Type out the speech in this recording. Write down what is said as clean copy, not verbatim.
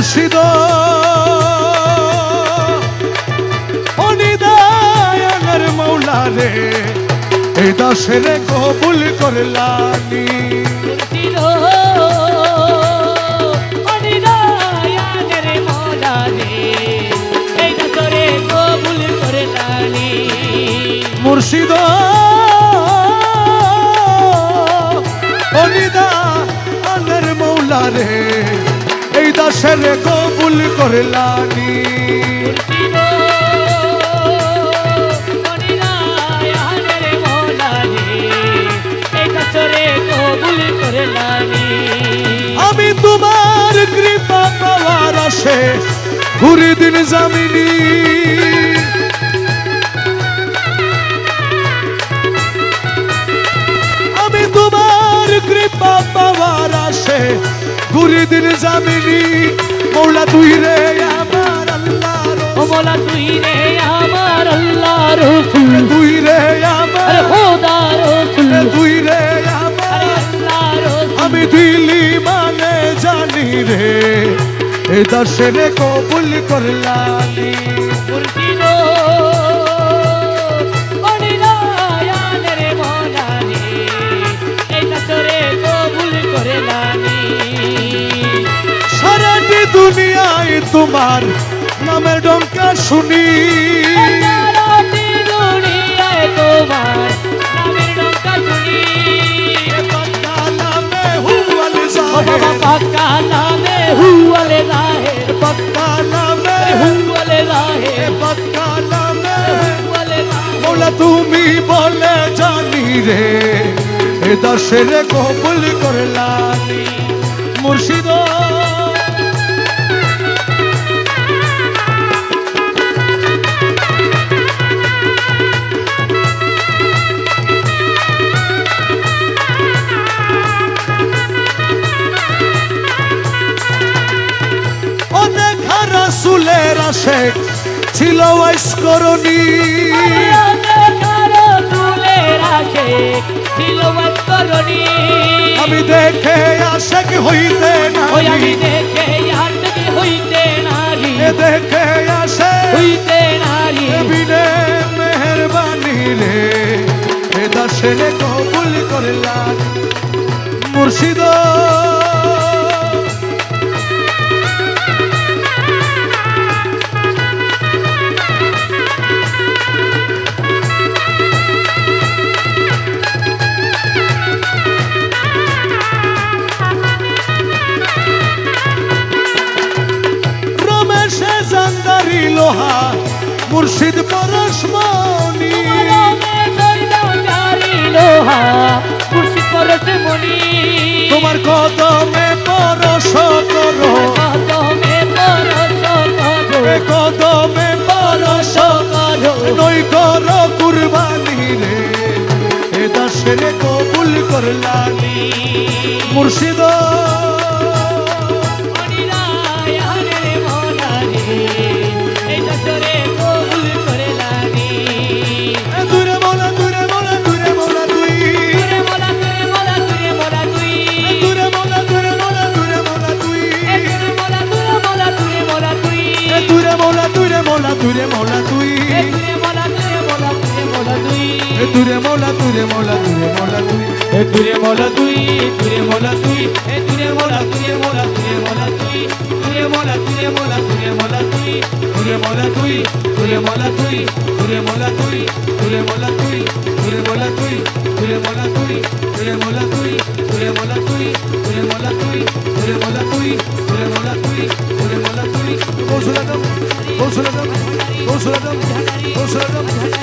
মুর্শিদ অনিদায়নের মৌলা রে এই দাসের কবুল করলানি মুর্শিদ অনিদায়নের মৌলা রে এই দাসরে কবুল করলানি মুর্শিদ অনিদায়নের মৌলা রে এই দাসের কবুল করলানি আমি তোমার কৃপা পাওয়ার আশে ঘুরি দিন জামিনী আমি তোমার কৃপা পাওয়ার আশে ঘুরি দিন জামিনী মৌলা তুই রে আমার আল্লাহ ও মৌলা তুই রে আমার আল্লাহ রসুল তুই রে আমার খোদা রসুল তুই রে আমার আল্লাহ রসুল আমি দিলি মানে জানি রে এ দর্শনে কবুল করলানি মুর্শিদ অনিদায়নের মৌলা রে এই দাসরে কবুল করলানি সারাটি দুনিয়ায় তোমার নামের ডঙ্কা শুনি সারাটি দুনিয়ায় তোমার নামের ডঙ্কা শুনি পাক্কা নামে হুয়াল ও জাহের বাবা পাক্কা নামে হু আলে জাহের পাক্কা নামে হু আলে জাহের পাক্কা নামে হু আলে জাহের মৌলা তুমি বলে জানি রে এ দর্শনে কবুল করলানি মুর্শিদ রাসূলের আশিক ছিল ওয়াইসকরণী আমি দেখে আশিক হইতে ওই নারী আমি দেখে আশিক হইতে নারী দেখে আশিক হইতে নারী বিনে মেহেরবানি রে এ দর্শনে কবুল করলাম মুর্শিদ রমেশে জান্দারি লোহা মুর্শিদ পরশমণি মুর্শিদ পরশমণি তোমার কদমে পরশ করো কদমে পরশ করো কদমে পরশ করো নই করো কুরবানি রে এ দাসের কবুল করলানি মুর্শিদ অনিদায়নের মৌলা রে এই দাসরে কবুল করলানি দূরে মোলা দূরে মোলা দূরে মোলা তুই তুরে মোলা তুরে মোলা তুরে মোলা তুই দূরে মোলা দূরে মোলা দূরে মোলা তুই তুরে মোলা তুরে মোলা তুরে মোলা তুই দূরে মোলা দূরে মোলা দূরে মোলা তুই তুরে মোলা তুরে মোলা তুরে মোলা তুই দূরে মোলা দূরে মোলা দূরে মোলা তুই তুরে মোলা তুই তুরে মোলা তুই তুরে মোলা তুরে মোলা তুরে মোলা তুই তুরে মোলা তুরে মোলা তুরে মোলা তুই তুরে মোলা তুই তুরে মোলা তুই তুরে মোলা তুই তুরে মোলা তুই তুরে মোলা তুই তুরে মোলা তুই তুরে মোলা তুই তুরে মোলা তুই তুরে মোলা তুই তুরে মোলা তুই তুরে মোলা তুই তুরে মোলা তুই কৌশলাদম কৌশলাদম কৌশলাদম কৌশলাদম